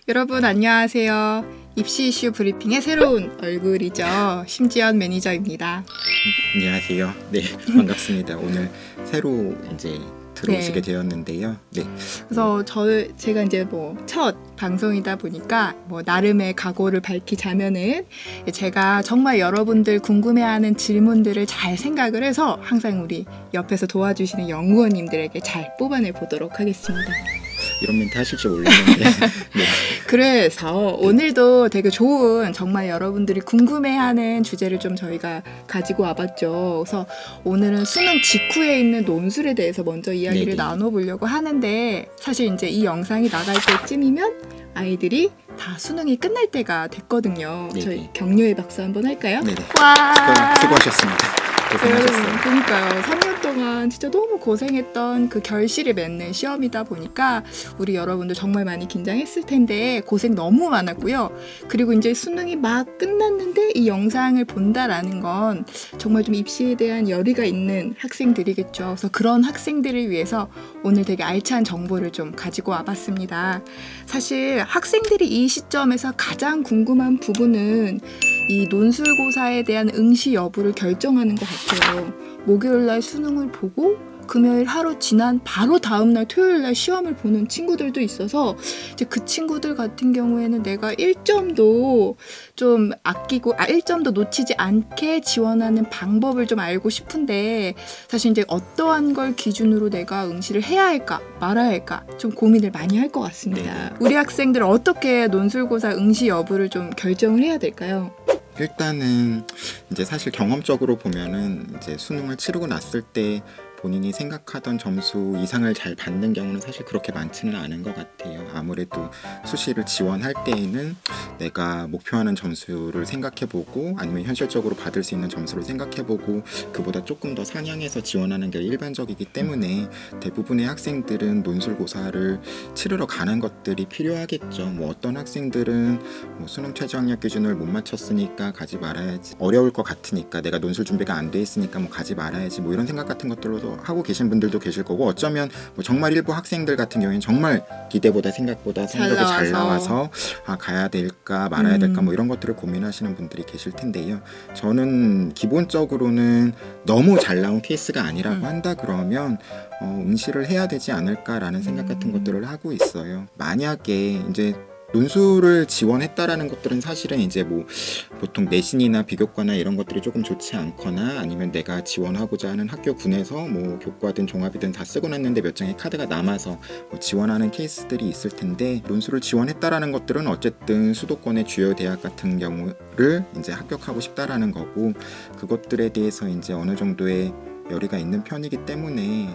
여러분 안녕하세요. 입시 이슈 브리핑의 새로운 얼굴이죠. 심지연 매니저입니다. 안녕하세요. 네, 반갑습니다. 오늘 새로 이제 들어오시게 네. 되었는데요. 네. 그래서 제가 이제 첫 방송이다 보니까 나름의 각오를 밝히자면은 제가 정말 여러분들 궁금해하는 질문들을 잘 생각을 해서 항상 우리 옆에서 도와주시는 연구원님들에게 잘 뽑아내 보도록 하겠습니다. 이런 멘트 하실 줄 몰랐는데. 네. 그래서 오늘도 되게 좋은 정말 여러분들이 궁금해하는 주제를 좀 저희가 가지고 와봤죠. 그래서 오늘은 수능 직후에 있는 논술에 대해서 먼저 이야기를 네네. 나눠보려고 하는데 사실 이제 이 영상이 나갈 때쯤이면 아이들이 다 수능이 끝날 때가 됐거든요. 네네. 저희 격려의 박수 한번 할까요? 네네. 와! 수고하셨습니다. 고생하셨어요. 그러니까요. 3년 동안 진짜 너무 고생했던 그 결실을 맺는 시험이다 보니까 우리 여러분들 정말 많이 긴장했을 텐데 고생 너무 많았고요. 그리고 이제 수능이 막 끝났는데 이 영상을 본다라는 건 정말 좀 입시에 대한 열의가 있는 학생들이겠죠. 그래서 그런 학생들을 위해서 오늘 되게 알찬 정보를 좀 가지고 와봤습니다. 사실 학생들이 이 시점에서 가장 궁금한 부분은 이 논술고사에 대한 응시 여부를 결정하는 것 같아요. 목요일날 수능을 보고 금요일 하루 지난 바로 다음날 토요일날 시험을 보는 친구들도 있어서 이제 그 친구들 같은 경우에는 내가 1점도 좀 아끼고 1점도 놓치지 않게 지원하는 방법을 좀 알고 싶은데 사실 이제 어떠한 걸 기준으로 내가 응시를 해야 할까 말아야 할까 좀 고민을 많이 할 것 같습니다. 네네. 우리 학생들 어떻게 논술고사 응시 여부를 좀 결정을 해야 될까요? 일단은 이제 사실 경험적으로 보면은 이제 수능을 치르고 났을 때 본인이 생각하던 점수 이상을 잘 받는 경우는 사실 그렇게 많지는 않은 것 같아요. 아무래도 수시를 지원할 때에는 내가 목표하는 점수를 생각해보고 아니면 현실적으로 받을 수 있는 점수를 생각해보고 그보다 조금 더 상향해서 지원하는 게 일반적이기 때문에 대부분의 학생들은 논술고사를 치르러 가는 것들이 필요하겠죠. 어떤 학생들은 수능 최저학력 기준을 못 맞췄으니까 가지 말아야지, 어려울 것 같으니까 내가 논술 준비가 안 돼 있으니까 가지 말아야지, 이런 생각 같은 것들로도 하고 계신 분들도 계실 거고, 어쩌면 정말 일부 학생들 같은 경우에는 정말 기대보다 생각보다 성적이 잘 나와서 가야 될까 말아야 될까 이런 것들을 고민하시는 분들이 계실 텐데요. 저는 기본적으로는 너무 잘 나온 케이스가 아니라고 한다 그러면 응시를 해야 되지 않을까라는 생각 같은 것들을 하고 있어요. 만약에 이제 논술을 지원했다라는 것들은 사실은 이제 보통 내신이나 비교과나 이런 것들이 조금 좋지 않거나 아니면 내가 지원하고자 하는 학교군에서 교과든 종합이든 다 쓰고 났는데 몇 장의 카드가 남아서 지원하는 케이스들이 있을 텐데, 논술을 지원했다라는 것들은 어쨌든 수도권의 주요 대학 같은 경우를 이제 합격하고 싶다라는 거고, 그것들에 대해서 이제 어느 정도의 열의가 있는 편이기 때문에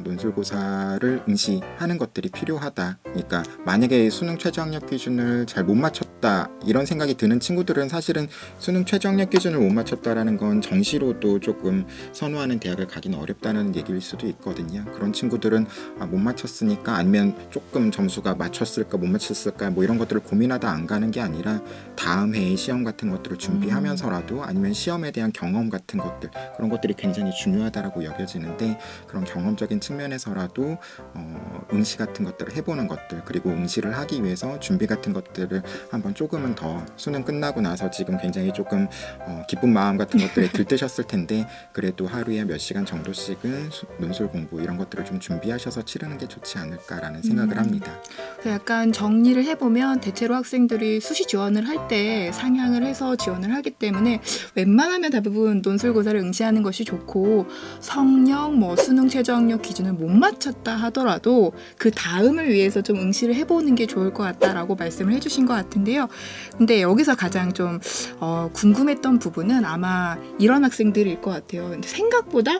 논술고사를 응시하는 것들이 필요하다. 그러니까 만약에 수능 최저학력 기준을 잘 못 맞췄다 이런 생각이 드는 친구들은 사실은 수능 최저학력 기준을 못 맞췄다라는 건 정시로도 조금 선호하는 대학을 가기는 어렵다는 얘기일 수도 있거든요. 그런 친구들은 못 맞췄으니까, 아니면 조금 점수가 맞췄을까 못 맞췄을까 이런 것들을 고민하다 안 가는 게 아니라 다음 해의 시험 같은 것들을 준비하면서라도 아니면 시험에 대한 경험 같은 것들, 그런 것들이 굉장히 중요하다라고 여겨지는데, 그런 경험적인 측면에서라도 응시 같은 것들을 해보는 것들, 그리고 응시를 하기 위해서 준비 같은 것들을 한번 조금은 더, 수능 끝나고 나서 지금 굉장히 조금 기쁜 마음 같은 것들에 들뜨셨을 텐데 그래도 하루에 몇 시간 정도씩은 논술 공부 이런 것들을 좀 준비하셔서 치르는 게 좋지 않을까라는 생각을 합니다. 약간 정리를 해보면 대체로 학생들이 수시 지원을 할 때 상향을 해서 지원을 하기 때문에 웬만하면 대부분 논술고사를 응시하는 것이 좋고, 성적, 수능 최저학력 기준을 못 맞췄다 하더라도 그 다음을 위해서 좀 응시를 해보는 게 좋을 것 같다라고 말씀을 해주신 것 같은데요. 근데 여기서 가장 좀 궁금했던 부분은 아마 이런 학생들일 것 같아요. 근데 생각보다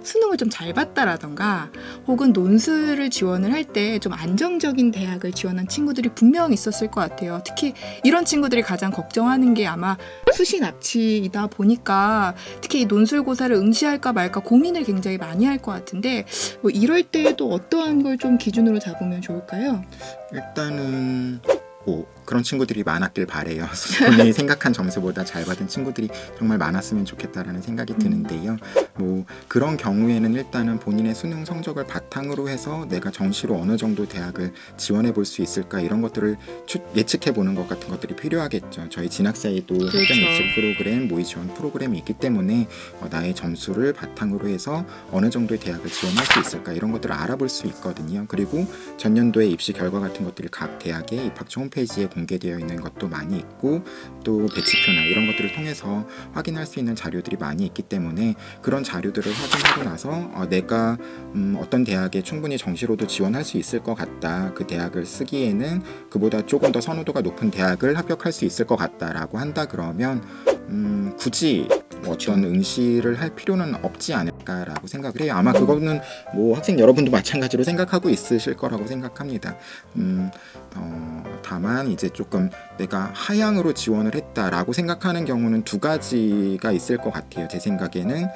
수능을 좀 잘 봤다라던가 혹은 논술을 지원을 할 때 좀 안정적인 대학을 지원한 친구들이 분명 있었을 것 같아요. 특히 이런 친구들이 가장 걱정하는 게 아마 수시 납치이다 보니까 특히 이 논술고사를 응시할까 말까 고민을 굉장히 많이 할 것 같은데, 이럴 때도 어떠한 걸 좀 기준으로 잡으면 좋을까요? 일단은 그런 친구들이 많았길 바래요. 본인이 생각한 점수보다 잘 받은 친구들이 정말 많았으면 좋겠다라는 생각이 드는데요. 뭐 그런 경우에는 일단은 본인의 수능 성적을 바탕으로 해서 내가 정시로 어느 정도 대학을 지원해 볼 수 있을까 이런 것들을 예측해 보는 것 같은 것들이 필요하겠죠. 저희 진학사에도 합격 예측 프로그램, 모의 지원 프로그램이 있기 때문에 나의 점수를 바탕으로 해서 어느 정도의 대학을 지원할 수 있을까 이런 것들을 알아볼 수 있거든요. 그리고 전년도의 입시 결과 같은 것들이 각 대학의 입학처 홈페이지에 공개되어 있는 것도 많이 있고 또 배치표나 이런 것들을 통해서 확인할 수 있는 자료들이 많이 있기 때문에 그런 자료들을 확인하고 나서 내가 어떤 대학에 충분히 정시로도 지원할 수 있을 것 같다. 그 대학을 쓰기에는 그보다 조금 더 선호도가 높은 대학을 합격할 수 있을 것 같다라고 한다 그러면 굳이 어떤 응시를 할 필요는 없지 않을까라고 생각을 해요. 아마 그거는 뭐 학생 여러분도 마찬가지로 생각하고 있으실 거라고 생각합니다. 다만 이제 조금 내가 하향으로 지원을 했다라고 생각하는 경우는 두 가지가 있을 것 같아요. 제 생각에는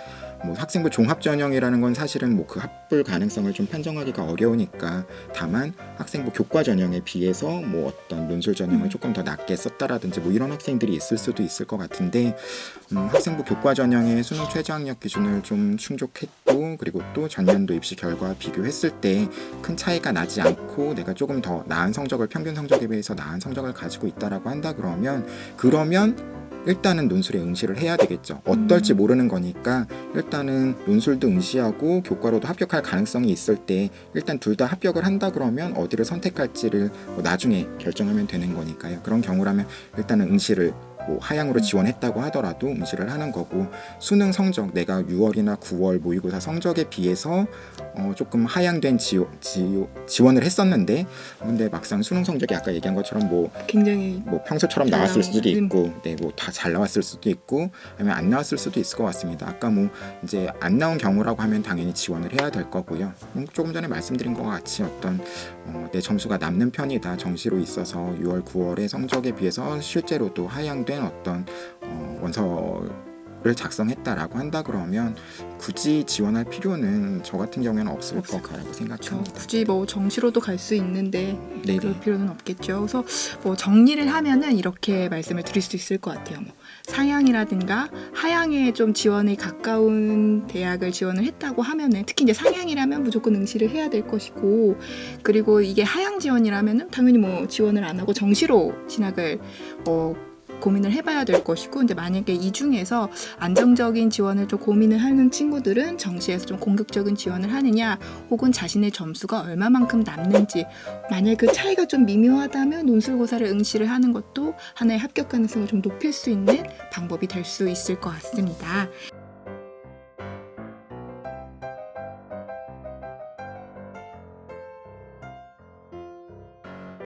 뭐 학생부 종합 전형이라는 건 사실은 뭐 그 합불 가능성을 좀 판정하기가 어려우니까 다만 학생부 교과 전형에 비해서 뭐 어떤 논술 전형을 조금 더 낮게 썼다라든지 뭐 이런 학생들이 있을 수도 있을 것 같은데 학생부 교과 전형의 수능 최저학력 기준을 좀 충족했고 그리고 또 전년도 입시 결과와 비교했을 때 큰 차이가 나지 않고 내가 조금 더 나은 성적을 평균 성적에 비해서 나은 성적을 가지고 있다라고 한다 그러면 일단은 논술에 응시를 해야 되겠죠. 어떨지 모르는 거니까 일단은 논술도 응시하고 교과로도 합격할 가능성이 있을 때 일단 둘 다 합격을 한다 그러면 어디를 선택할지를 나중에 결정하면 되는 거니까요. 그런 경우라면 일단은 응시를 뭐 하향으로 지원했다고 하더라도 응시를 하는 거고 수능 성적 내가 6월이나 9월 모의고사 성적에 비해서 조금 하향된 지원을 했었는데 근데 막상 수능 성적이 아까 얘기한 것처럼 뭐 굉장히 뭐 평소처럼 나왔을 수도 있고 뭐 다 잘 나왔을 수도 있고 아니면 안 나왔을 수도 있을 것 같습니다. 아까 뭐 이제 안 나온 경우라고 하면 당연히 지원을 해야 될 거고요. 조금 전에 말씀드린 것과 같이 어떤 내 점수가 남는 편이다 정시로 있어서 6월 9월의 성적에 비해서 실제로도 하향된 어떤 원서를 작성했다라고 한다 그러면 굳이 지원할 필요는 저 같은 경우에는 없을 거라고 생각합니다. 굳이 뭐 정시로도 갈 수 있는데 네네. 그럴 필요는 없겠죠. 그래서 뭐 정리를 하면은 이렇게 말씀을 드릴 수 있을 것 같아요. 뭐 상향이라든가 하향에 좀 지원에 가까운 대학을 지원을 했다고 하면은 특히 이제 상향이라면 무조건 응시를 해야 될 것이고 그리고 이게 하향 지원이라면은 당연히 뭐 지원을 안 하고 정시로 진학을 고민을 해봐야 될 것이고 근데 만약에 이 중에서 안정적인 지원을 좀 고민을 하는 친구들은 정시에서 좀 공격적인 지원을 하느냐 혹은 자신의 점수가 얼마만큼 남는지 만약에 그 차이가 좀 미묘하다면 논술고사를 응시를 하는 것도 하나의 합격 가능성을 좀 높일 수 있는 방법이 될 수 있을 것 같습니다.